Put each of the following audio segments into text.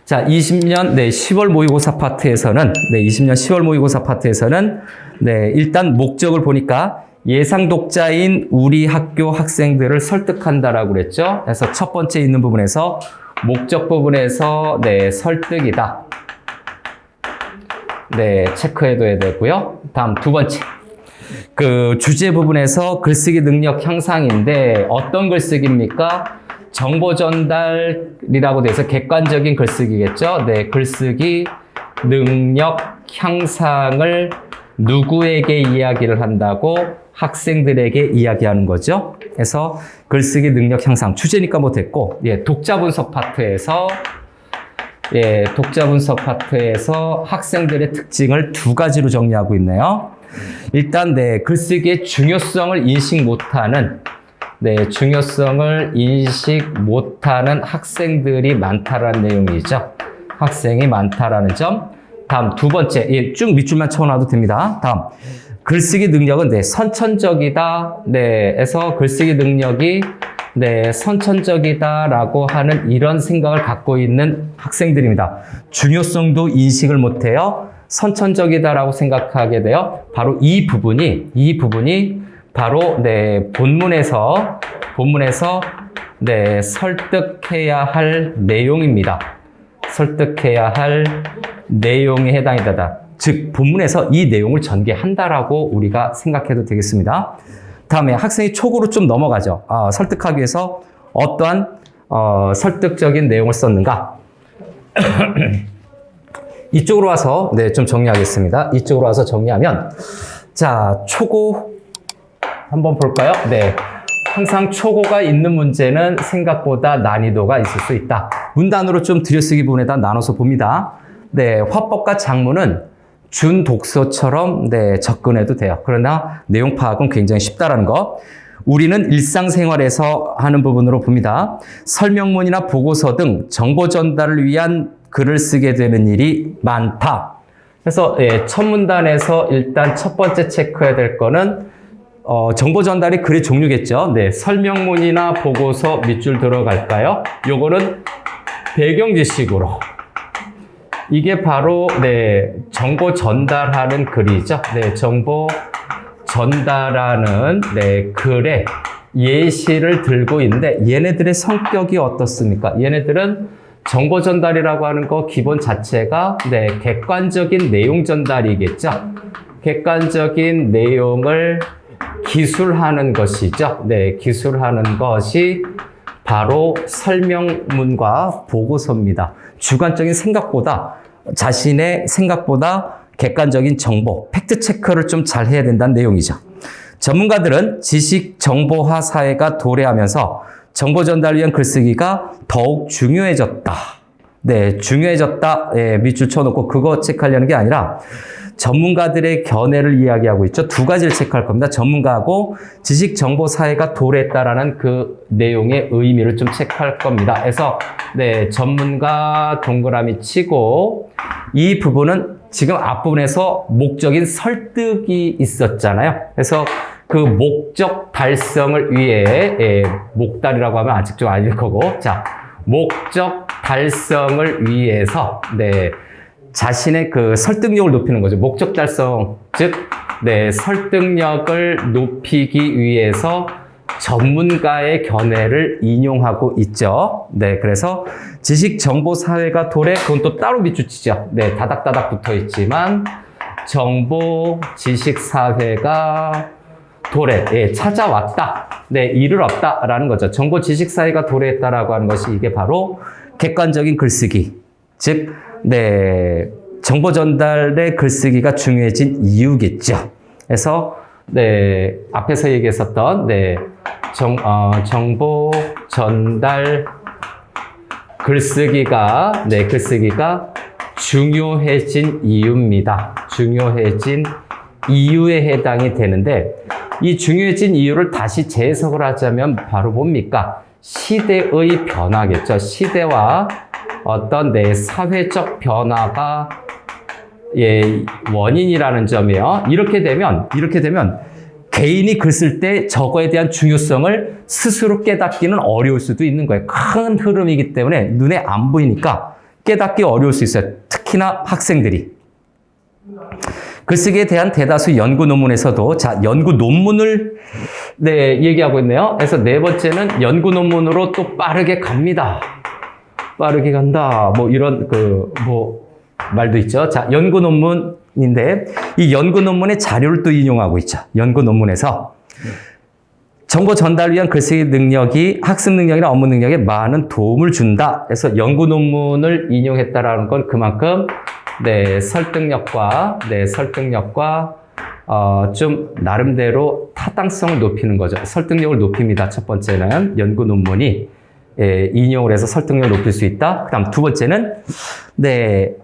자, 20년 10월 모의고사 파트에서는 20년 10월 모의고사 파트에서는 일단 목적을 보니까 예상 독자인 우리 학교 학생들을 설득한다라고 그랬죠. 그래서 첫 번째 있는 부분에서 목적 부분에서 설득이다. 체크해둬야 되고요. 다음 두 번째. 그 주제 부분에서 글쓰기 능력 향상인데 어떤 글쓰기입니까? 정보 전달이라고 돼서 객관적인 글쓰기겠죠. 글쓰기 능력 향상을 누구에게 이야기를 한다고? 학생들에게 이야기하는 거죠. 그래서 글쓰기 능력 향상 주제니까 뭐 됐고, 독자 분석 파트에서 독자 분석 파트에서 학생들의 특징을 두 가지로 정리하고 있네요. 일단 글쓰기의 중요성을 인식 못하는 중요성을 인식 못하는 학생들이 많다라는 내용이죠. 학생이 많다라는 점. 다음 두 번째, 쭉 밑줄만 쳐놔도 됩니다. 다음, 글쓰기 능력은 선천적이다. 에서 글쓰기 능력이 선천적이다라고 하는 이런 생각을 갖고 있는 학생들입니다. 중요성도 인식을 못해요. 선천적이다라고 생각하게 돼요. 바로 이 부분이 바로 본문에서 설득해야 할 내용입니다. 설득해야 할 내용에 해당이 되다. 즉 본문에서 이 내용을 전개한다라고 우리가 생각해도 되겠습니다. 다음에 학생이 촉으로 좀 넘어가죠. 설득하기 위해서 어떠한 설득적인 내용을 썼는가? 이쪽으로 와서 좀 정리하겠습니다. 이쪽으로 와서 정리하면, 자, 초고 한번 볼까요? 항상 초고가 있는 문제는 생각보다 난이도가 있을 수 있다. 문단으로 좀 들여쓰기 부분에다 나눠서 봅니다. 화법과 작문은 준 독서처럼 접근해도 돼요. 그러나 내용 파악은 굉장히 쉽다라는 거. 우리는 일상생활에서 하는 부분으로 봅니다. 설명문이나 보고서 등 정보 전달을 위한 글을 쓰게 되는 일이 많다. 그래서 첫 문단에서 일단 첫 번째 체크해야 될 거는 정보 전달이 글의 종류겠죠. 설명문이나 보고서 밑줄 들어갈까요? 요거는 배경 지식으로. 이게 바로 정보 전달하는 글이죠. 정보 전달하는 글의 예시를 들고 있는데 얘네들의 성격이 어떻습니까? 얘네들은 정보 전달이라고 하는 거 기본 자체가 객관적인 내용 전달이겠죠. 객관적인 내용을 기술하는 것이죠. 기술하는 것이 바로 설명문과 보고서입니다. 주관적인 생각보다 자신의 생각보다 객관적인 정보, 팩트 체크를 좀 잘 해야 된다는 내용이죠. 전문가들은 지식 정보화 사회가 도래하면서 정보 전달을 위한 글쓰기가 더욱 중요해졌다. 중요해졌다. 밑줄 쳐놓고 그거 체크하려는 게 아니라 전문가들의 견해를 이야기하고 있죠. 두 가지를 체크할 겁니다. 전문가하고 지식 정보 사회가 도래했다라는 그 내용의 의미를 좀 체크할 겁니다. 그래서 전문가 동그라미 치고 이 부분은 지금 앞부분에서 목적인 설득이 있었잖아요. 그래서 그 목적 달성을 위해 목달이라고 하면 아직 좀 아닐 거고, 자, 목적 달성을 위해서 자신의 그 설득력을 높이는 거죠. 목적 달성, 즉 설득력을 높이기 위해서 전문가의 견해를 인용하고 있죠. 그래서 지식 정보 사회가 도래, 그건 또 따로 밑줄치죠. 다닥다닥 붙어 있지만 정보 지식 사회가 도래, 찾아왔다. 이를 없다라는 거죠. 정보 지식 사회가 도래했다라고 하는 것이 이게 바로 객관적인 글쓰기, 즉 정보 전달의 글쓰기가 중요해진 이유겠죠. 그래서 앞에서 얘기했었던 정보 전달 글쓰기가 중요해진 이유입니다. 중요해진 이유에 해당이 되는데 이 중요해진 이유를 다시 재해석을 하자면 바로 뭡니까? 시대의 변화겠죠. 시대와 어떤 사회적 변화가 원인이라는 점이에요. 이렇게 되면 개인이 글 쓸 때 저거에 대한 중요성을 스스로 깨닫기는 어려울 수도 있는 거예요. 큰 흐름이기 때문에 눈에 안 보이니까 깨닫기 어려울 수 있어요. 특히나 학생들이. 글쓰기에 대한 대다수 연구 논문에서도 자, 연구 논문을 얘기하고 있네요. 그래서 네 번째는 연구 논문으로 또 빠르게 갑니다. 빠르게 간다. 뭐 이런 말도 있죠. 자, 연구 논문인데 이 연구 논문의 자료를 또 인용하고 있죠. 연구 논문에서 정보 전달을 위한 글쓰기 능력이 학습 능력이나 업무 능력에 많은 도움을 준다. 그래서 연구 논문을 인용했다라는 건 그만큼 설득력과 좀 나름대로 타당성을 높이는 거죠. 설득력을 높입니다. 첫 번째는 연구 논문이 인용을 해서 설득력을 높일 수 있다. 그다음 두 번째는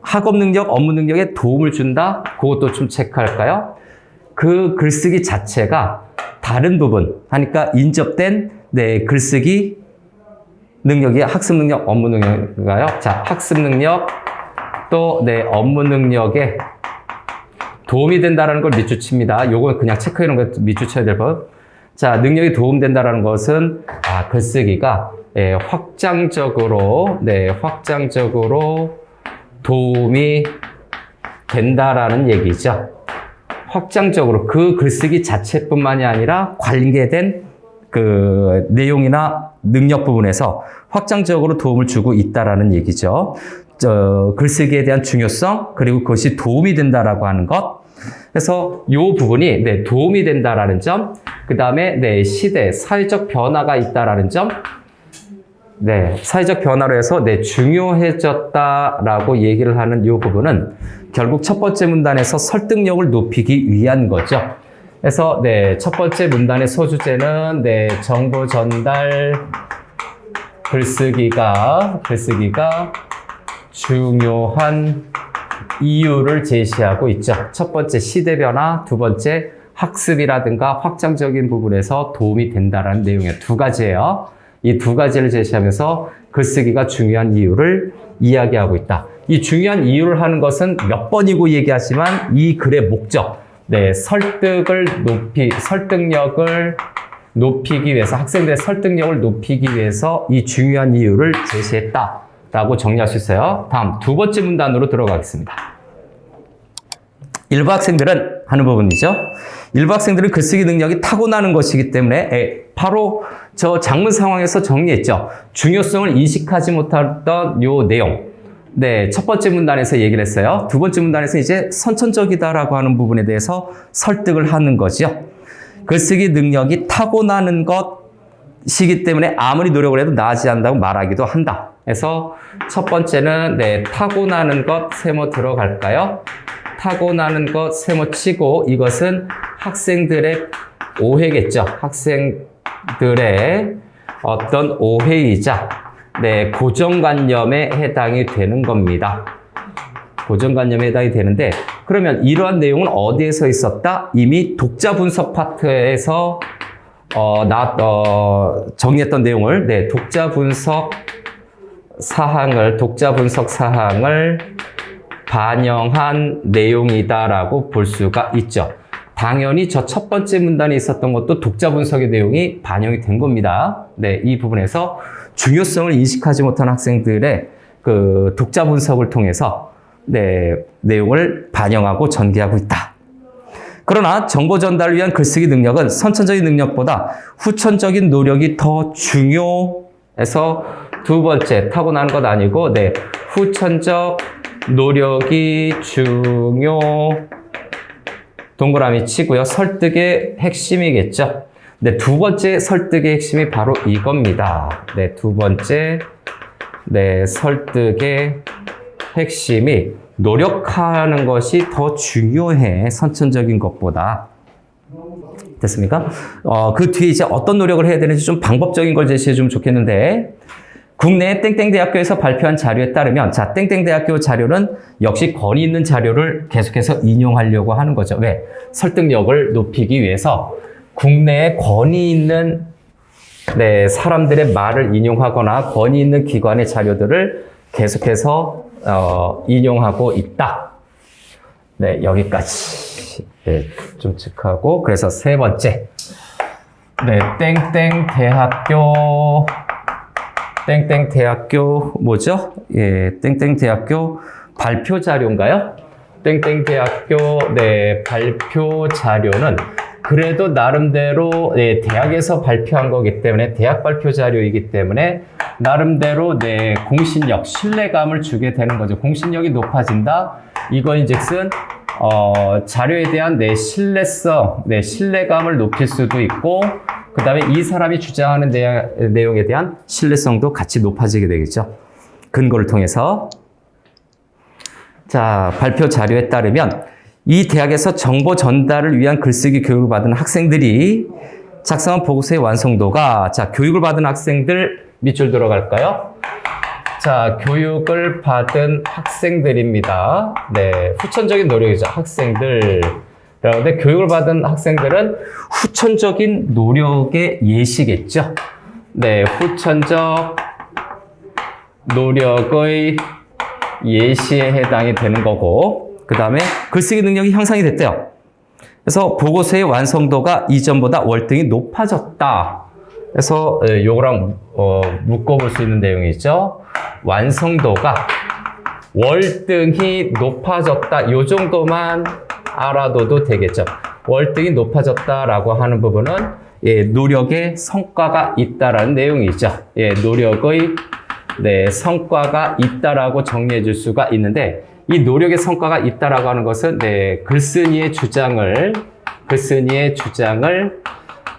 학업 능력, 업무 능력에 도움을 준다. 그것도 좀 체크할까요? 그 글쓰기 자체가 다른 부분 하니까 인접된 글쓰기 능력이 학습 능력, 업무 능력인가요? 자, 학습 능력 또 업무 능력에 도움이 된다는 걸 밑줄 칩니다. 요건 그냥 체크해 놓은 거 밑줄 쳐야 될 법. 자, 능력이 도움된다는 것은 글쓰기가 확장적으로 도움이 된다라는 얘기죠. 확장적으로 그 글쓰기 자체뿐만이 아니라 관계된 그 내용이나 능력 부분에서 확장적으로 도움을 주고 있다라는 얘기죠. 글쓰기에 대한 중요성 그리고 그것이 도움이 된다라고 하는 것. 그래서 이 부분이 도움이 된다라는 점, 그 다음에 시대 사회적 변화가 있다라는 점, 사회적 변화로 해서 중요해졌다라고 얘기를 하는 이 부분은 결국 첫 번째 문단에서 설득력을 높이기 위한 거죠. 그래서 첫 번째 문단의 소주제는 정보 전달 글쓰기가 중요한 이유를 제시하고 있죠. 첫 번째 시대 변화, 두 번째 학습이라든가 확장적인 부분에서 도움이 된다라는 내용의 두 가지예요. 이 두 가지를 제시하면서 글쓰기가 중요한 이유를 이야기하고 있다. 이 중요한 이유를 하는 것은 몇 번이고 얘기하지만 이 글의 목적, 설득력을 높이기 위해서, 학생들의 설득력을 높이기 위해서 이 중요한 이유를 제시했다라고 정리할 수 있어요. 다음 두 번째 문단으로 들어가겠습니다. 일부 학생들은 하는 부분이죠. 일부 학생들은 글쓰기 능력이 타고나는 것이기 때문에 바로 저 장문 상황에서 정리했죠. 중요성을 인식하지 못했던 요 내용. 첫 번째 문단에서 얘기를 했어요. 두 번째 문단에서 이제 선천적이다라고 하는 부분에 대해서 설득을 하는 거죠. 글쓰기 능력이 타고나는 것이기 때문에 아무리 노력을 해도 나아지지 않는다고 말하기도 한다. 그래서 첫 번째는 타고나는 것 세모 들어갈까요? 타고나는 것 세모 치고 이것은 학생들의 오해겠죠. 학생들의 어떤 오해이자 고정관념에 해당이 되는 겁니다. 고정관념에 해당이 되는데 그러면 이러한 내용은 어디에서 있었다? 이미 독자 분석 파트에서 정리했던 내용을 독자 분석 사항을 반영한 내용이다라고 볼 수가 있죠. 당연히 저 첫 번째 문단에 있었던 것도 독자 분석의 내용이 반영이 된 겁니다. 이 부분에서 중요성을 인식하지 못한 학생들의 그 독자 분석을 통해서 내용을 반영하고 전개하고 있다. 그러나 정보 전달을 위한 글쓰기 능력은 선천적인 능력보다 후천적인 노력이 더 중요해서 두 번째 타고나는 것 아니고 후천적 노력이 동그라미 치고요. 설득의 핵심이겠죠. 두 번째 설득의 핵심이 바로 이겁니다. 두 번째 설득의 핵심이 노력하는 것이 더 중요해. 선천적인 것보다. 됐습니까? 그 뒤에 이제 어떤 노력을 해야 되는지 좀 방법적인 걸 제시해 주면 좋겠는데 국내 땡땡대학교에서 발표한 자료에 따르면 자, 땡땡대학교 자료는 역시 권위 있는 자료를 계속해서 인용하려고 하는 거죠. 왜? 설득력을 높이기 위해서 국내에 권위 있는 사람들의 말을 인용하거나 권위 있는 기관의 자료들을 계속해서 인용하고 있다. 여기까지 좀 체크하고 그래서 세 번째 땡땡대학교 땡땡 대학교 뭐죠? 예, 땡땡 대학교 발표 자료인가요? 땡땡 대학교 네, 발표 자료는 그래도 나름대로 네, 대학에서 발표한 거기 때문에 대학 발표 자료이기 때문에 나름대로 네, 공신력, 신뢰감을 주게 되는 거죠. 공신력이 높아진다. 이거인즉슨 자료에 대한 내 신뢰성, 내 신뢰감을 높일 수도 있고 그 다음에 이 사람이 주장하는 내용에 대한 신뢰성도 같이 높아지게 되겠죠. 근거를 통해서. 자, 발표 자료에 따르면 이 대학에서 정보 전달을 위한 글쓰기 교육을 받은 학생들이 작성한 보고서의 완성도가 자, 교육을 받은 학생들 밑줄 들어갈까요? 자, 교육을 받은 학생들입니다. 네, 후천적인 노력이죠. 학생들. 그런데 교육을 받은 학생들은 후천적인 노력의 예시겠죠. 네, 후천적 노력의 예시에 해당이 되는 거고 그 다음에 글쓰기 능력이 향상이 됐대요. 그래서 보고서의 완성도가 이전보다 월등히 높아졌다. 그래서 요거랑 묶어볼 수 있는 내용이죠. 완성도가 월등히 높아졌다. 요 정도만 알아둬도 되겠죠. 월등히 높아졌다라고 하는 부분은 예, 노력의 성과가 있다라는 내용이죠. 예, 노력의 네, 성과가 있다라고 정리해 줄 수가 있는데 이 노력의 성과가 있다라고 하는 것은 네, 글쓴이의 주장을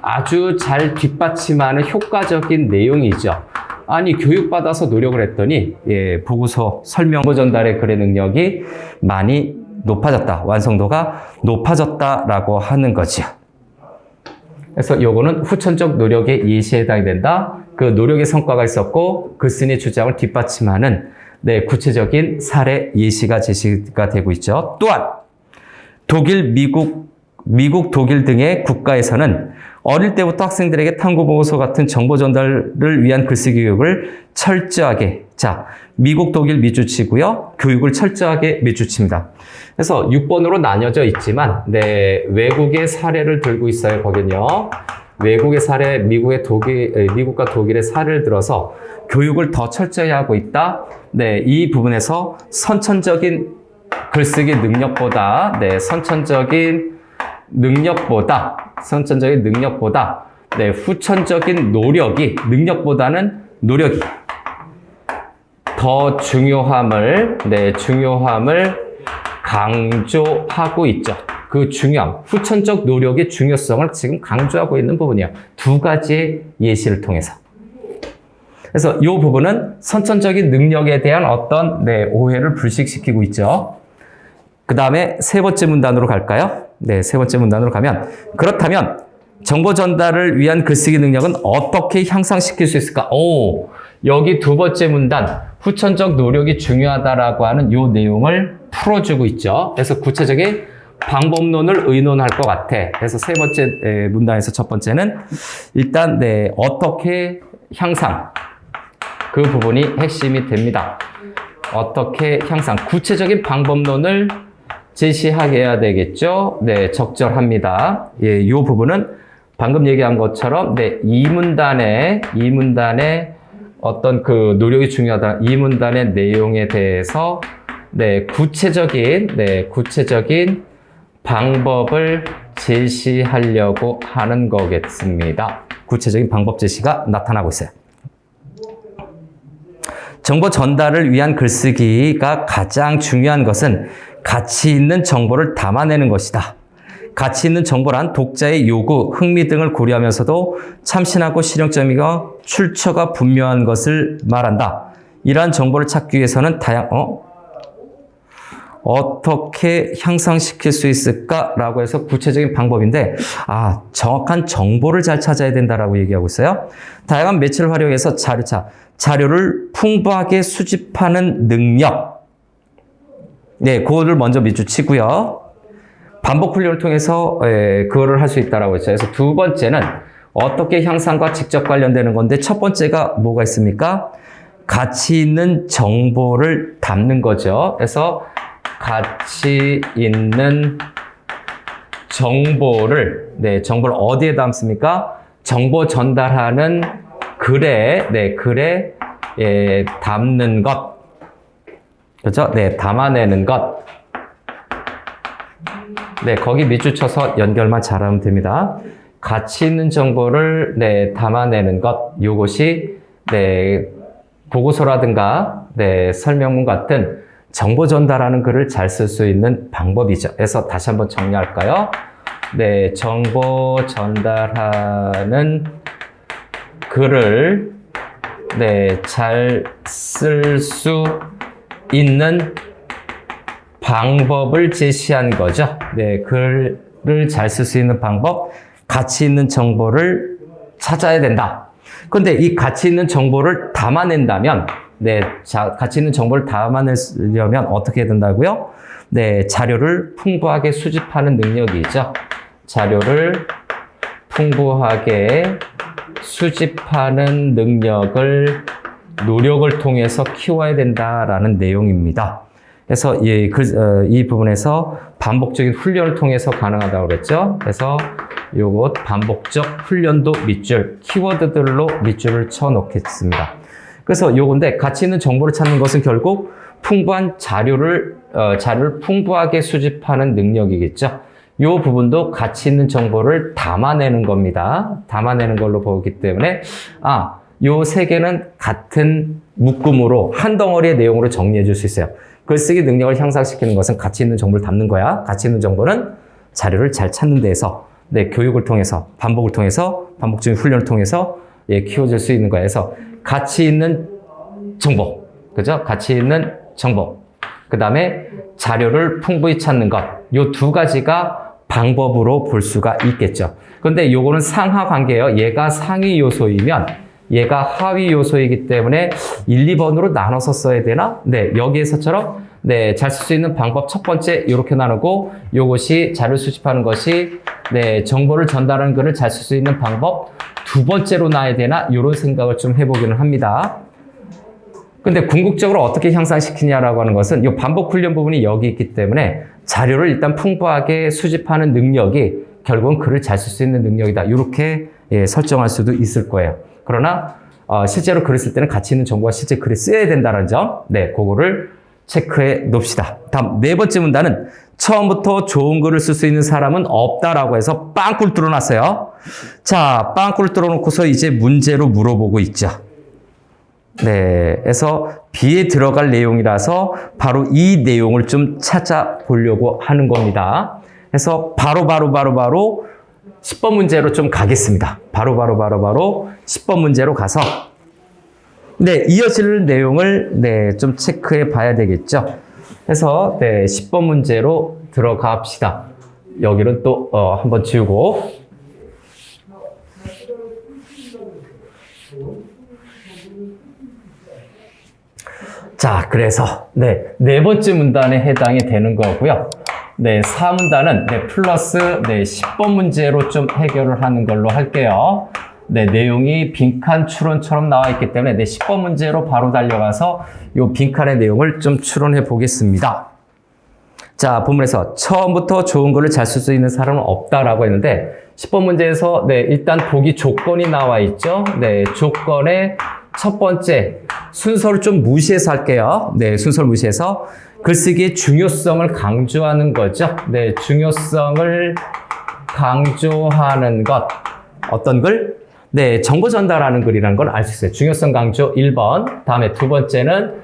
아주 잘 뒷받침하는 효과적인 내용이죠. 아니 교육받아서 노력을 했더니 예, 보고서 설명 전달의 글의 능력이 많이 높아졌다. 완성도가 높아졌다라고 하는 거죠. 그래서 요거는 후천적 노력의 예시에 해당이 된다. 그 노력의 성과가 있었고 글쓴이의 주장을 뒷받침하는 네, 구체적인 사례 예시가 제시가 되고 있죠. 또한 독일, 미국, 독일 등의 국가에서는 어릴 때부터 학생들에게 탐구보고서 같은 정보 전달을 위한 글쓰기 교육을 철저하게 자, 미국, 독일 밑줄치고요. 교육을 철저하게 밑줄칩니다. 그래서 6번으로 나뉘어져 있지만 네, 외국의 사례를 들고 있어요. 거긴요. 외국의 사례, 미국과 독일의 사례를 들어서 교육을 더 철저히 하고 있다. 네, 이 부분에서 선천적인 글쓰기 능력보다 선천적인 능력보다 네, 후천적인 능력보다는 노력이 더 중요함을 강조하고 있죠. 그 후천적 노력의 중요성을 지금 강조하고 있는 부분이에요. 두 가지의 예시를 통해서. 그래서 이 부분은 선천적인 능력에 대한 어떤 오해를 불식시키고 있죠. 그 다음에 세 번째 문단으로 갈까요? 네, 세 번째 문단으로 가면 그렇다면 정보 전달을 위한 글쓰기 능력은 어떻게 향상시킬 수 있을까? 여기 두 번째 문단 후천적 노력이 중요하다라고 하는 이 내용을 풀어주고 있죠. 그래서 구체적인 방법론을 의논할 것 같아. 그래서 세 번째 문단에서 첫 번째는 일단 어떻게 향상 그 부분이 핵심이 됩니다. 어떻게 향상 구체적인 방법론을 제시하게 해야 되겠죠. 네, 적절합니다. 예, 이 부분은 방금 얘기한 것처럼 이 문단의 어떤 그 노력이 중요하다. 이 문단의 내용에 대해서 구체적인 방법을 제시하려고 하는 거겠습니다. 구체적인 방법 제시가 나타나고 있어요. 정보 전달을 위한 글쓰기가 가장 중요한 것은 가치 있는 정보를 담아내는 것이다. 가치 있는 정보란 독자의 요구, 흥미 등을 고려하면서도 참신하고 실용적이며 출처가 분명한 것을 말한다. 이러한 정보를 찾기 위해서는 어떻게 향상시킬 수 있을까라고 해서 구체적인 방법인데 정확한 정보를 잘 찾아야 된다라고 얘기하고 있어요. 다양한 매체를 활용해서 자료를 풍부하게 수집하는 능력. 네, 그거를 먼저 밑줄치고요. 반복 훈련을 통해서 그거를 할 수 있다라고 했죠. 그래서 두 번째는 어떻게 향상과 직접 관련되는 건데 첫 번째가 뭐가 있습니까? 가치 있는 정보를 담는 거죠. 그래서 가치 있는 정보를 어디에 담습니까? 정보 전달하는 글에 담는 것. 그죠? 네, 담아내는 것. 네, 거기 밑줄 쳐서 연결만 잘하면 됩니다. 가치 있는 정보를 네, 담아내는 것. 요것이 네, 보고서라든가 네, 설명문 같은 정보 전달하는 글을 잘 쓸 수 있는 방법이죠. 그래서 다시 한번 정리할까요? 네, 정보 전달하는 글을 네, 잘 쓸 수 있는 방법을 제시한 거죠. 네, 글을 잘 쓸 수 있는 방법, 가치 있는 정보를 찾아야 된다. 그런데 이 가치 있는 정보를 담아낸다면, 네, 가치 있는 정보를 담아내려면 어떻게 해야 된다고요? 네, 자료를 풍부하게 수집하는 능력이 있죠. 자료를 풍부하게 수집하는 능력을 노력을 통해서 키워야 된다라는 내용입니다. 그래서 이 부분에서 반복적인 훈련을 통해서 가능하다고 그랬죠. 그래서 요것 반복적 훈련도 밑줄, 키워드들로 밑줄을 쳐 놓겠습니다. 그래서 요건데 가치 있는 정보를 찾는 것은 결국 풍부한 자료를 풍부하게 수집하는 능력이겠죠. 요 부분도 가치 있는 정보를 담아내는 겁니다. 담아내는 걸로 보기 때문에 요 세 개는 같은 묶음으로 한 덩어리의 내용으로 정리해 줄 수 있어요. 글쓰기 능력을 향상시키는 것은 가치 있는 정보를 담는 거야. 가치 있는 정보는 자료를 잘 찾는 데에서 네, 교육을 통해서 반복을 통해서 반복적인 훈련을 통해서 키워줄 수 있는 거야. 그래서 가치 있는 정보, 그죠? 가치 있는 정보. 그 다음에 자료를 풍부히 찾는 것. 요 두 가지가 방법으로 볼 수가 있겠죠. 그런데 요거는 상하 관계예요. 얘가 상위 요소이면 얘가 하위 요소이기 때문에 1, 2번으로 나눠서 써야 되나? 네, 여기에서처럼 네, 잘 쓸 수 있는 방법 첫 번째 이렇게 나누고 요것이 자료를 수집하는 것이 네, 정보를 전달하는 글을 잘 쓸 수 있는 방법 두 번째로 놔야 되나? 이런 생각을 좀 해보기는 합니다. 근데 궁극적으로 어떻게 향상시키냐라고 하는 것은 이 반복 훈련 부분이 여기 있기 때문에 자료를 일단 풍부하게 수집하는 능력이 결국은 글을 잘 쓸 수 있는 능력이다. 이렇게 설정할 수도 있을 거예요. 그러나 실제로 글을 쓸 때는 가치 있는 정보가 실제 글에 쓰여야 된다는 점, 네, 그거를 체크해 놓읍시다. 다음 네 번째 문단은 처음부터 좋은 글을 쓸 수 있는 사람은 없다라고 해서 빵꾸를 뚫어놨어요. 자, 빵꾸를 뚫어놓고서 이제 문제로 물어보고 있죠. 네, 그래서 B에 들어갈 내용이라서 바로 이 내용을 좀 찾아보려고 하는 겁니다. 그래서 바로 10번 문제로 좀 가겠습니다. 바로 10번 문제로 가서 네, 이어질 내용을 네, 좀 체크해 봐야 되겠죠. 그래서 네, 10번 문제로 들어갑시다. 여기는 또 한번 지우고 자, 그래서 네 번째 문단에 해당이 되는 거고요. 네, 4문단은 네, 플러스 네, 10번 문제로 좀 해결을 하는 걸로 할게요. 네, 내용이 빈칸 추론처럼 나와 있기 때문에 네, 10번 문제로 바로 달려가서 이 빈칸의 내용을 좀 추론해 보겠습니다. 자, 본문에서 처음부터 좋은 글을 잘 쓸 수 있는 사람은 없다라고 했는데 10번 문제에서 네, 일단 보기 조건이 나와 있죠. 네, 조건의 첫 번째 순서를 좀 무시해서 할게요. 네, 순서를 무시해서 글쓰기의 중요성을 강조하는 거죠. 네, 중요성을 강조하는 것. 어떤 글? 네, 정보 전달하는 글이라는 걸 알 수 있어요. 중요성 강조 1번. 다음에 두 번째는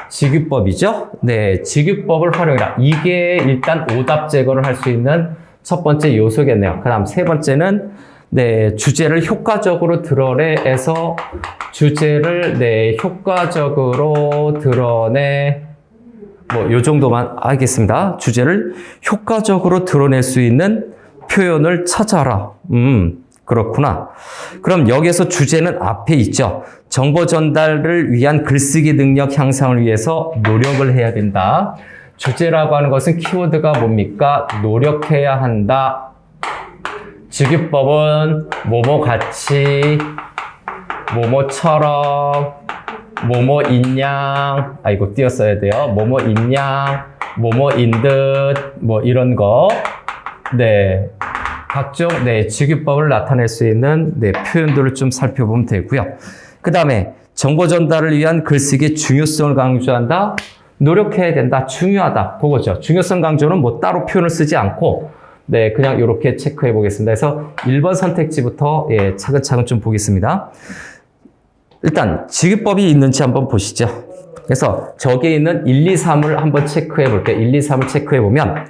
직유법이죠. 네, 직유법을 활용해라. 이게 일단 오답 제거를 할 수 있는 첫 번째 요소겠네요. 그 다음 세 번째는 네, 주제를 효과적으로 드러내서 주제를 네, 효과적으로 드러내 요 정도만 알겠습니다. 주제를 효과적으로 드러낼 수 있는 표현을 찾아라. 그렇구나. 그럼 여기에서 주제는 앞에 있죠. 정보 전달을 위한 글쓰기 능력 향상을 위해서 노력을 해야 된다. 주제라고 하는 것은 키워드가 뭡니까? 노력해야 한다. 직유법은 뭐뭐같이, 뭐뭐처럼, 뭐뭐인 양, 이거 띄었어야 돼요. 뭐뭐인 양, 뭐뭐인 듯, 뭐 이런 거. 네. 각종, 네, 직유법을 나타낼 수 있는, 네, 표현들을 좀 살펴보면 되고요. 그 다음에 정보 전달을 위한 글쓰기의 중요성을 강조한다. 노력해야 된다. 중요하다. 그거죠. 중요성 강조는 뭐 따로 표현을 쓰지 않고 네, 그냥 이렇게 체크해 보겠습니다. 그래서 1번 선택지부터 예, 차근차근 좀 보겠습니다. 일단 지급법이 있는지 한번 보시죠. 그래서 저기에 있는 1, 2, 3을 한번 체크해 볼게요. 1, 2, 3을 체크해 보면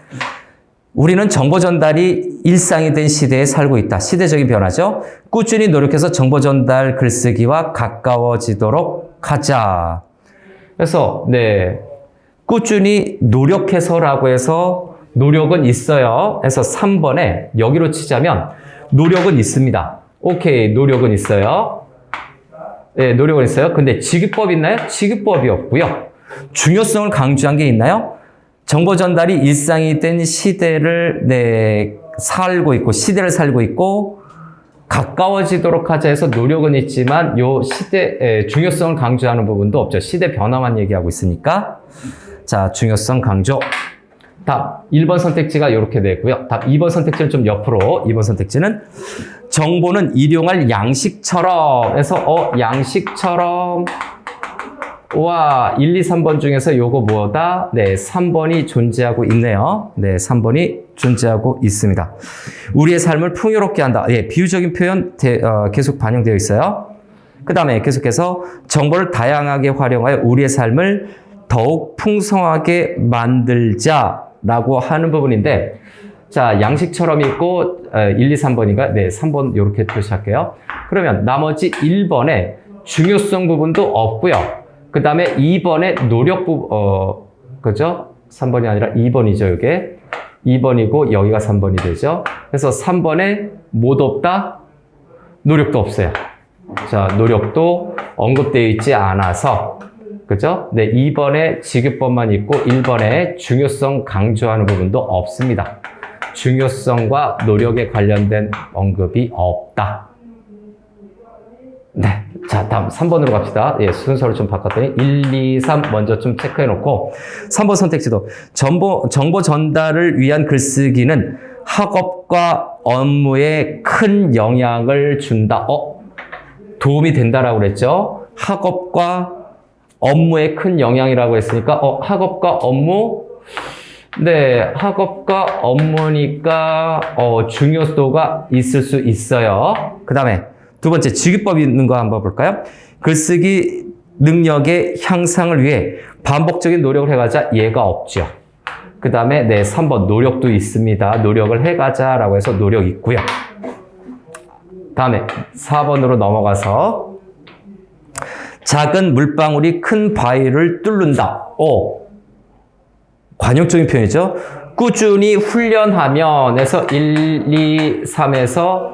우리는 정보 전달이 일상이 된 시대에 살고 있다. 시대적인 변화죠. 꾸준히 노력해서 정보 전달 글쓰기와 가까워지도록 하자. 그래서 네, 꾸준히 노력해서라고 해서 노력은 있어요. 그래서 3번에 여기로 치자면 노력은 있습니다. 오케이, 노력은 있어요. 네, 노력은 있어요. 근데 지급법 있나요? 지급법이 없고요. 중요성을 강조한 게 있나요? 정보 전달이 일상이 된 시대를 네, 살고 있고 시대를 살고 있고 가까워지도록 하자 해서 노력은 있지만 요 시대 중요성을 강조하는 부분도 없죠. 시대 변화만 얘기하고 있으니까. 자, 중요성 강조. 답 1번 선택지가 이렇게 되고요. 답 2번 선택지는 좀 옆으로. 2번 선택지는 정보는 일용할 양식처럼 해서 양식처럼 와 1, 2, 3번 중에서 요거 뭐다? 네, 3번이 존재하고 있네요. 네, 3번이 존재하고 있습니다. 우리의 삶을 풍요롭게 한다. 예, 비유적인 표현 계속 반영되어 있어요. 그 다음에 계속해서 정보를 다양하게 활용하여 우리의 삶을 더욱 풍성하게 만들자라고 하는 부분인데 자, 양식처럼 있고 1, 2, 3번인가? 네, 3번 이렇게 표시할게요. 그러면 나머지 1번에 중요성 부분도 없고요. 그 다음에 2번에 노력 부분, 그죠? 3번이 아니라 2번이죠, 이게. 2번이고 여기가 3번이 되죠. 그래서 3번에 뭐도 없다? 노력도 없어요. 자, 노력도 언급되어 있지 않아서 그죠? 네, 2번에 지급법만 있고 1번에 중요성 강조하는 부분도 없습니다. 중요성과 노력에 관련된 언급이 없다. 네, 자, 다음 3번으로 갑시다. 예, 순서를 좀 바꿨더니 1, 2, 3 먼저 좀 체크해 놓고 3번 선택지도 정보 전달을 위한 글쓰기는 학업과 업무에 큰 영향을 준다. 도움이 된다라고 그랬죠? 학업과 업무에 큰 영향이라고 했으니까 학업과 업무 네, 학업과 업무니까 중요도가 있을 수 있어요. 그 다음에 두 번째 지급법이 있는 거 한번 볼까요? 글쓰기 능력의 향상을 위해 반복적인 노력을 해가자 얘가 없죠. 그 다음에 네, 3번 노력도 있습니다. 노력을 해가자라고 해서 노력 있고요. 다음에 4번으로 넘어가서 작은 물방울이 큰 바위를 뚫는다. 관용적인 표현이죠. 꾸준히 훈련하면 해서 1, 2, 3에서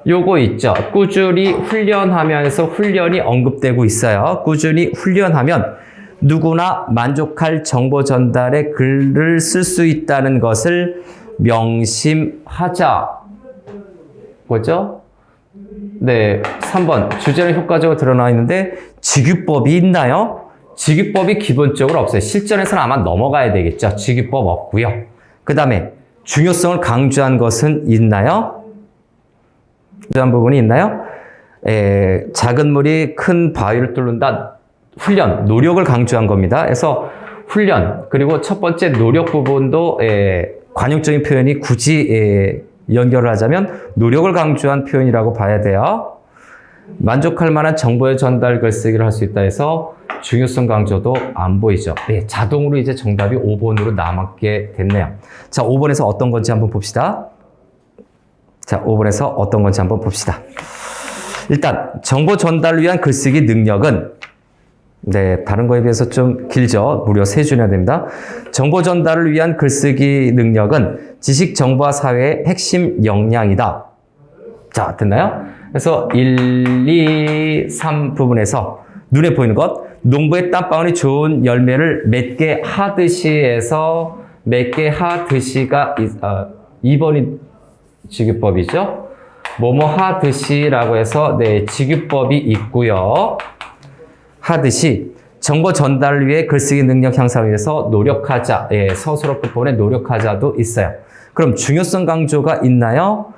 요거 있죠. 꾸준히 훈련하면서 훈련이 언급되고 있어요. 꾸준히 훈련하면 누구나 만족할 정보 전달에 글을 쓸 수 있다는 것을 명심하자. 뭐죠? 네, 3번 주제는 효과적으로 드러나 있는데 지급법이 있나요? 지급법이 기본적으로 없어요. 실전에서는 아마 넘어가야 되겠죠. 지급법 없고요. 그 다음에 중요성을 강조한 것은 있나요? 중요한 부분이 있나요? 작은 물이 큰 바위를 뚫는다. 훈련, 노력을 강조한 겁니다. 그래서 훈련, 그리고 첫 번째 노력 부분도 관용적인 표현이 굳이 연결을 하자면 노력을 강조한 표현이라고 봐야 돼요. 만족할 만한 정보의 전달 글쓰기를 할 수 있다 해서 중요성 강조도 안 보이죠. 네, 자동으로 이제 정답이 5번으로 남게 됐네요. 자, 5번에서 어떤 건지 한번 봅시다. 자, 5번에서 어떤 건지 한번 봅시다. 일단 정보 전달을 위한 글쓰기 능력은 네, 다른 거에 비해서 좀 길죠. 무려 3줄이나 됩니다. 정보 전달을 위한 글쓰기 능력은 지식, 정보화 사회의 핵심 역량이다. 자, 됐나요? 그래서 1, 2, 3 부분에서 눈에 보이는 것, 농부의 땀방울이 좋은 열매를 맺게 하듯이 해서 맺게 하듯이가 2번이 지급법이죠. 뭐뭐 하듯이라고 해서 네, 지급법이 있고요. 하듯이 정보 전달을 위해 글쓰기 능력 향상을 위해서 노력하자. 예, 서술어 부분에 노력하자도 있어요. 그럼 중요성 강조가 있나요?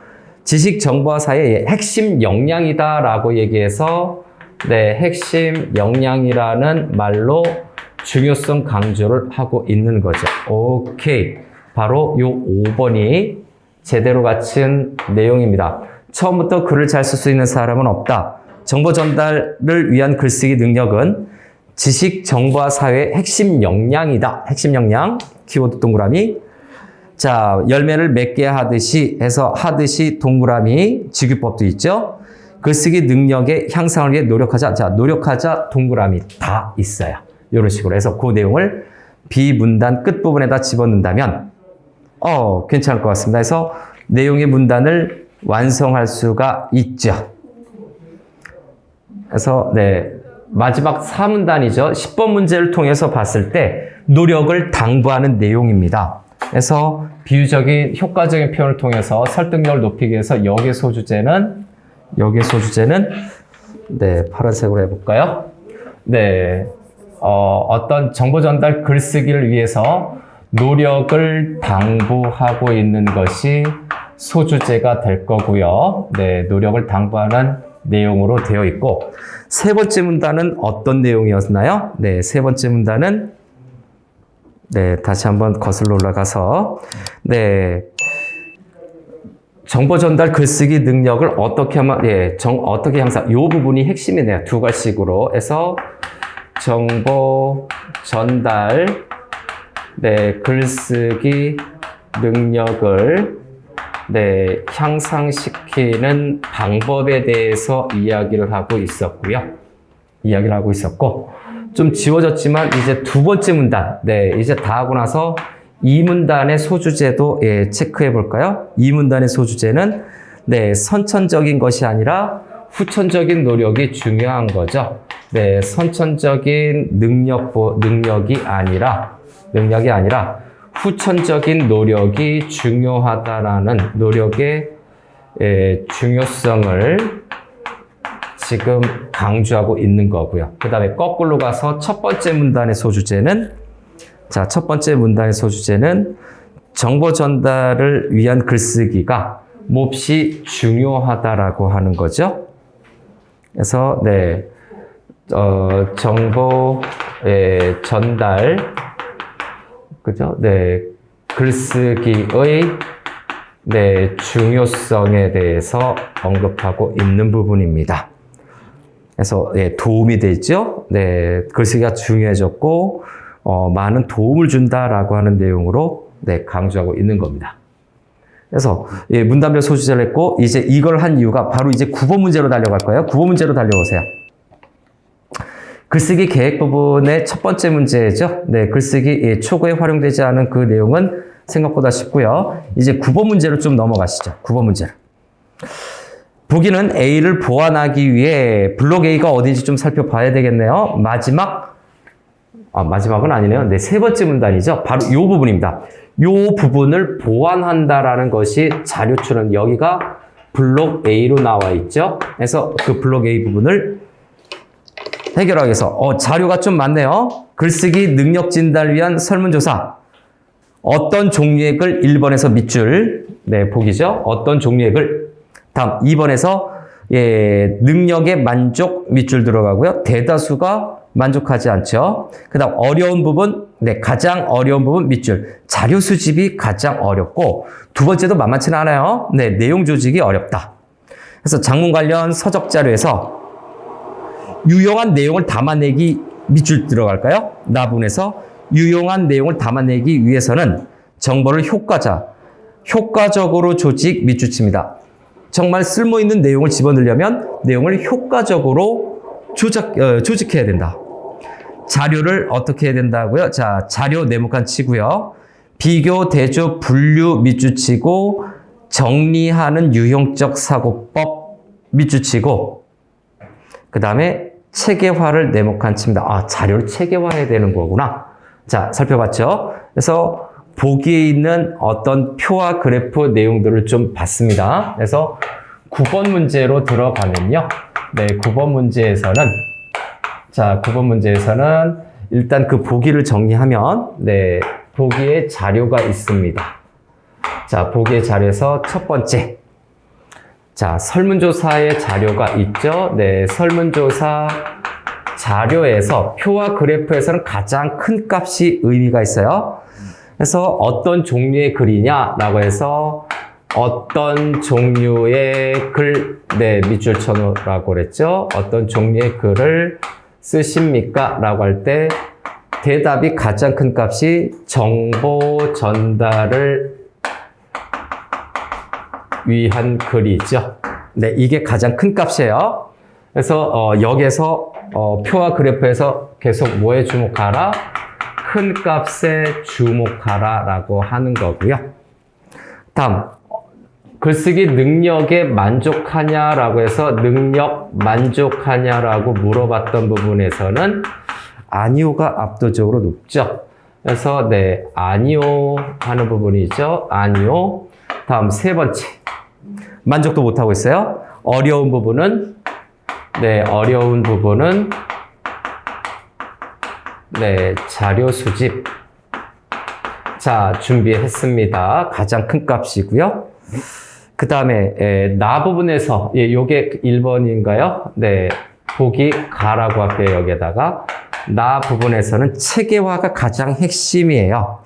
지식 정보화 사회의 핵심 역량이다라고 얘기해서 네, 핵심 역량이라는 말로 중요성 강조를 하고 있는 거죠. 오케이. 바로 요 5번이 제대로 갖춘 내용입니다. 처음부터 글을 잘 쓸 수 있는 사람은 없다. 정보 전달을 위한 글쓰기 능력은 지식, 정보와 사회의 핵심 역량이다. 핵심 역량, 키워드 동그라미. 자, 열매를 맺게 하듯이 해서 하듯이 동그라미, 직유법도 있죠. 글쓰기 능력의 향상을 위해 노력하자. 자, 노력하자, 동그라미 다 있어요. 이런 식으로 해서 그 내용을 비문단 끝부분에다 집어넣는다면 괜찮을 것 같습니다. 그래서 내용의 문단을 완성할 수가 있죠. 그래서 네, 마지막 4문단이죠. 10번 문제를 통해서 봤을 때 노력을 당부하는 내용입니다. 그래서 비유적인 효과적인 표현을 통해서 설득력을 높이기 위해서 역의 소주제는 네, 파란색으로 해볼까요? 네, 어떤 정보 전달 글쓰기를 위해서 노력을 당부하고 있는 것이 소주제가 될 거고요. 네, 노력을 당부하는 내용으로 되어 있고, 세 번째 문단은 어떤 내용이었나요? 네, 세 번째 문단은 네, 다시 한번 거슬러 올라가서 네, 정보 전달 글쓰기 능력을 어떻게 하면 어떻게 향상, 요 부분이 핵심이네요. 두 가지식으로 해서 정보 전달 네, 글쓰기 능력을 네, 향상시키는 방법에 대해서 이야기를 하고 있었고, 좀 지워졌지만 이제 두 번째 문단, 네, 이제 다 하고 나서 이 문단의 소주제도 체크해 볼까요? 이 문단의 소주제는 네, 선천적인 것이 아니라 후천적인 노력이 중요한 거죠. 네, 선천적인 능력이 아니라 후천적인 노력이 중요하다라는 노력의 중요성을 지금 강조하고 있는 거고요. 그 다음에 거꾸로 가서 첫 번째 문단의 소주제는 정보 전달을 위한 글쓰기가 몹시 중요하다라고 하는 거죠. 그래서 네, 정보 전달, 그죠? 네, 글쓰기의 네, 중요성에 대해서 언급하고 있는 부분입니다. 그래서 네, 도움이 되죠. 네, 글쓰기가 중요해졌고 많은 도움을 준다라고 하는 내용으로 네, 강조하고 있는 겁니다. 그래서 문단별 소주제를 했고 이제 이걸 한 이유가 바로 이제 9번 문제로 달려갈 거예요. 9번 문제로 달려오세요. 글쓰기 계획 부분의 첫 번째 문제죠. 네, 글쓰기 초고에 활용되지 않은 그 내용은 생각보다 쉽고요. 이제 9번 문제로 좀 넘어가시죠. 9번 문제로. 보기는 A를 보완하기 위해 블록 A가 어딘지 좀 살펴봐야 되겠네요. 마지막은 아니네요. 네, 세 번째 문단이죠. 바로 이 부분입니다. 이 부분을 보완한다라는 것이 자료출은 여기가 블록 A로 나와 있죠. 그래서 그 블록 A 부분을 해결하기 위해서 자료가 좀 많네요. 글쓰기 능력 진단을 위한 설문조사. 어떤 종류의 글 1번에서 밑줄. 네, 보기죠. 어떤 종류의 글. 다음 2번에서 능력의 만족 밑줄 들어가고요. 대다수가 만족하지 않죠. 그 다음 어려운 부분, 네, 가장 어려운 부분 밑줄. 자료 수집이 가장 어렵고 두 번째도 만만치는 않아요. 네, 내용 조직이 어렵다. 그래서 장문 관련 서적 자료에서 유용한 내용을 담아내기 밑줄 들어갈까요? 나분에서 유용한 내용을 담아내기 위해서는 정보를 효과적으로 조직 밑줄 칩니다. 정말 쓸모있는 내용을 집어넣으려면 내용을 효과적으로 조직해야 된다. 자료를 어떻게 해야 된다고요? 자, 자료 네모칸 치고요. 비교, 대조, 분류 밑줄 치고 정리하는 유형적 사고법 밑줄 치고 그 다음에 체계화를 네모칸 칩니다. 자료를 체계화해야 되는 거구나. 자, 살펴봤죠? 그래서 보기에 있는 어떤 표와 그래프 내용들을 좀 봤습니다. 그래서 9번 문제로 들어가면요. 네, 9번 문제에서는 일단 그 보기를 정리하면 네, 보기에 자료가 있습니다. 자, 보기의 자료에서 첫 번째. 자, 설문조사의 자료가 있죠. 네, 설문조사 자료에서 표와 그래프에서는 가장 큰 값이 의미가 있어요. 그래서 어떤 종류의 글이냐라고 해서 어떤 종류의 글, 네, 밑줄 쳐놓으라고 그랬죠. 어떤 종류의 글을 쓰십니까? 라고 할 때 대답이 가장 큰 값이 정보 전달을 위한 글이죠. 네, 이게 가장 큰 값이에요. 그래서 여기에서 표와 그래프에서 계속 뭐에 주목하라? 큰 값에 주목하라 라고 하는 거고요. 다음, 글쓰기 능력에 만족하냐라고 해서 능력 만족하냐라고 물어봤던 부분에서는 아니오가 압도적으로 높죠. 그래서 네, 아니오 하는 부분이죠. 아니오. 다음 세 번째, 만족도 못하고 있어요. 어려운 부분은 네, 어려운 부분은 네, 자료 수집. 자, 준비했습니다. 가장 큰 값이고요. 그 다음에 나 부분에서 요게 1번인가요? 네, 보기 가라고 할게요. 여기에다가 나 부분에서는 체계화가 가장 핵심이에요.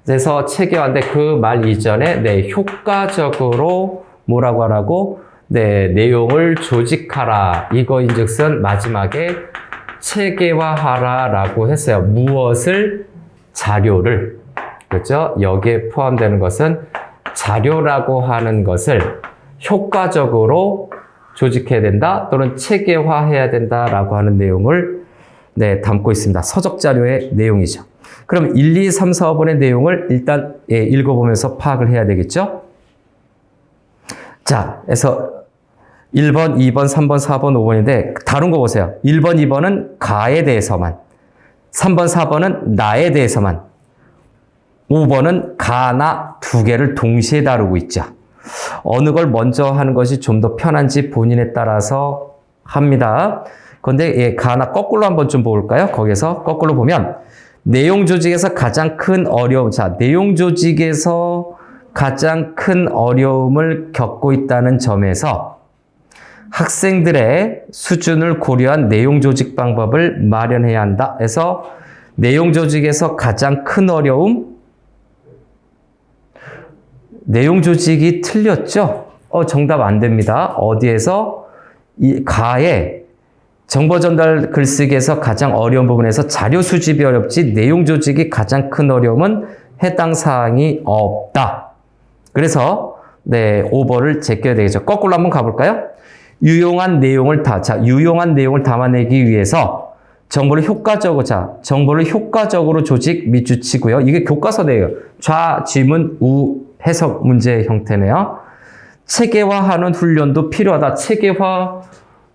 그래서 체계화인데 그 말 이전에 네, 효과적으로 뭐라고 하라고? 네, 내용을 조직하라. 이거인즉슨 마지막에 체계화하라 라고 했어요. 무엇을? 자료를. 그렇죠? 여기에 포함되는 것은 자료라고 하는 것을 효과적으로 조직해야 된다 또는 체계화해야 된다라고 하는 내용을 네, 담고 있습니다. 서적 자료의 내용이죠. 그럼 1, 2, 3, 4번의 내용을 일단 읽어보면서 파악을 해야 되겠죠? 자, 그래서 1번, 2번, 3번, 4번, 5번인데 다른 거 보세요. 1번, 2번은 가에 대해서만, 3번, 4번은 나에 대해서만, 5번은 가나 두 개를 동시에 다루고 있죠. 어느 걸 먼저 하는 것이 좀 더 편한지 본인에 따라서 합니다. 그런데 가나 거꾸로 한번 좀 볼까요? 거기서 거꾸로 보면 내용 조직에서 가장 큰 어려움, 자, 내용 조직에서 가장 큰 어려움을 겪고 있다는 점에서 학생들의 수준을 고려한 내용 조직 방법을 마련해야 한다. 해서 내용 조직에서 가장 큰 어려움, 내용 조직이 틀렸죠? 정답 안 됩니다. 어디에서? 이 가에 정보 전달 글쓰기에서 가장 어려운 부분에서 자료 수집이 어렵지 내용 조직이 가장 큰 어려움은 해당 사항이 없다. 그래서 네, 5번을 제껴야 되겠죠. 거꾸로 한번 가볼까요? 유용한 내용을 유용한 내용을 담아내기 위해서 정보를 효과적으로 조직 밑줄 치고요. 이게 교과서네요. 좌, 지문, 우, 해석 문제 형태네요. 체계화하는 훈련도 필요하다. 체계화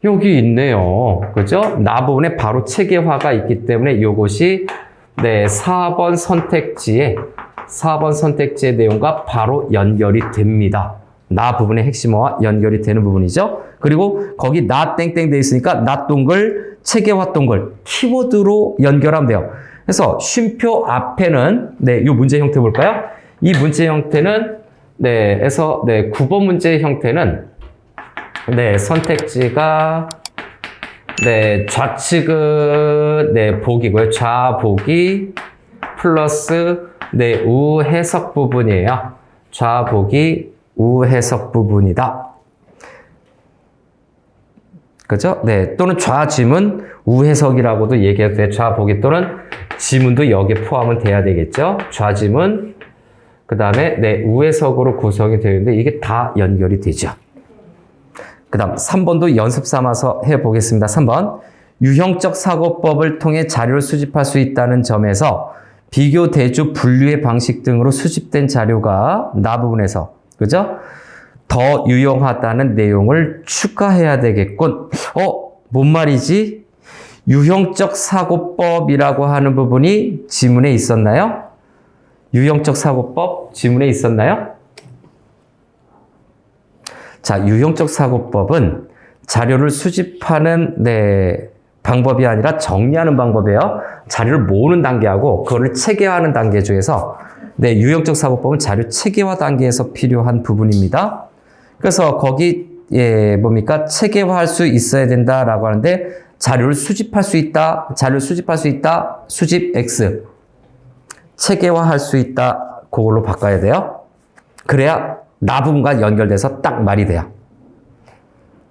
여기 있네요. 그죠? 나 부분에 바로 체계화가 있기 때문에 이것이 네, 4번 선택지의 내용과 바로 연결이 됩니다. 나 부분의 핵심어와 연결이 되는 부분이죠. 그리고 거기 나 땡땡 돼 있으니까 나 동글, 체계화 동글, 키워드로 연결하면 돼요. 그래서 쉼표 앞에는 네, 이 문제 형태 볼까요? 이 문제 형태는 네, 해서 네, 9번 문제 형태는 네, 선택지가 네, 좌측은 네, 보기고요. 좌보기 플러스 네, 우해석 부분이에요. 좌보기 우해석 부분이다. 그죠? 네, 또는 좌지문 우해석이라고도 얘기해도 돼. 좌보기 또는 지문도 여기에 포함은 돼야 되겠죠. 좌지문 그 다음에 네, 우해석으로 구성이 되어 있는데 이게 다 연결이 되죠. 그 다음 3번도 연습 삼아서 해보겠습니다. 3번 유형적 사고법을 통해 자료를 수집할 수 있다는 점에서 비교, 대조, 분류의 방식 등으로 수집된 자료가 나 부분에서 그죠? 더 유용하다는 내용을 추가해야 되겠군. 뭔 말이지? 유형적 사고법이라고 하는 부분이 지문에 있었나요? 유형적 사고법 지문에 있었나요? 자, 유형적 사고법은 자료를 수집하는 네, 방법이 아니라 정리하는 방법이에요. 자료를 모으는 단계하고 그거를 체계화하는 단계 중에서 네, 유형적 사고법은 자료 체계화 단계에서 필요한 부분입니다. 그래서 거기 뭡니까? 체계화할 수 있어야 된다라고 하는데, 자료를 수집할 수 있다, 수집 X. 체계화할 수 있다, 그걸로 바꿔야 돼요. 그래야 나 부분과 연결돼서 딱 말이 돼요.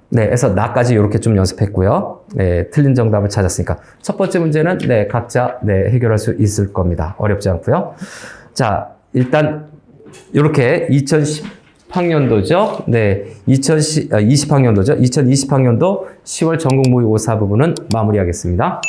네, 그래서 나까지 이렇게 좀 연습했고요. 네, 틀린 정답을 찾았으니까. 첫 번째 문제는, 네, 각자, 네, 해결할 수 있을 겁니다. 어렵지 않고요. 자, 일단, 이렇게 2010학년도죠. 네, 2020학년도 10월 전국 모의고사 부분은 마무리하겠습니다.